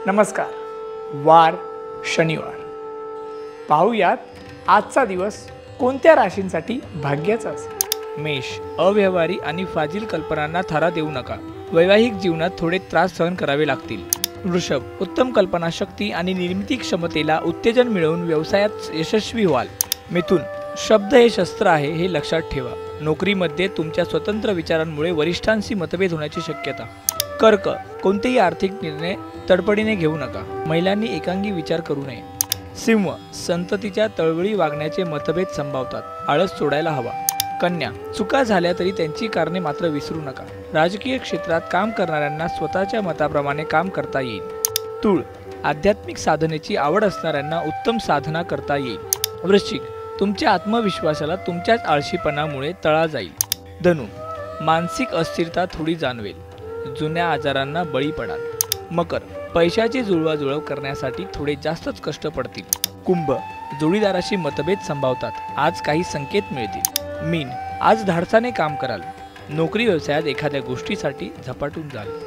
नमस्कार. वार शनिवार. पाहूयात आजचा दिवस कोणत्या राशींसाठी भाग्याचा असेल. मेष. अव्यवहारी आणि फाजील कल्पनांना थारा देऊ नका. वैवाहिक जीवनात थोडे त्रास सहन करावे लागतील. वृषभ. उत्तम कल्पनाशक्ती आणि निर्मिती क्षमतेला उत्तेजन मिळवून व्यवसायात यशस्वी व्हाल. मिथुन. शब्द हे शस्त्र आहे हे लक्षात ठेवा. नोकरीमध्ये तुमच्या स्वतंत्र विचारांमुळे वरिष्ठांशी मतभेद होण्याची शक्यता. कर्क. कोणतेही आर्थिक निर्णय तडपडीने घेऊ नका. महिलांनी एकांगी विचार करू नये. सिंह. संततीच्या तळवळी वागण्याचे मतभेद संभावतात. आळस सोडायला हवा. कन्या. चुका झाल्या तरी त्यांची कारणे मात्र विसरू नका. राजकीय क्षेत्रात काम करणाऱ्यांना स्वतःच्या मताप्रमाणे काम करता येईल. तूळ. आध्यात्मिक साधनेची आवड असणाऱ्यांना उत्तम साधना करता येईल. वृश्चिक. तुमच्या आत्मविश्वासाला तुमच्याच आळशीपणामुळे तळा जाईल. धनु. मानसिक अस्थिरता थोडी जाणवेल. जुन्या आजारांना बळी पडाल. मकर. पैशाची जुळवाजुळव करण्यासाठी थोडे जास्तच कष्ट पडतील. कुंभ. जोडीदाराशी मतभेद संभावतात. आज काही संकेत मिळतील. मीन. आज धाडसाने काम कराल. नोकरी व्यवसायात एखाद्या गोष्टीसाठी झपाटून जाल.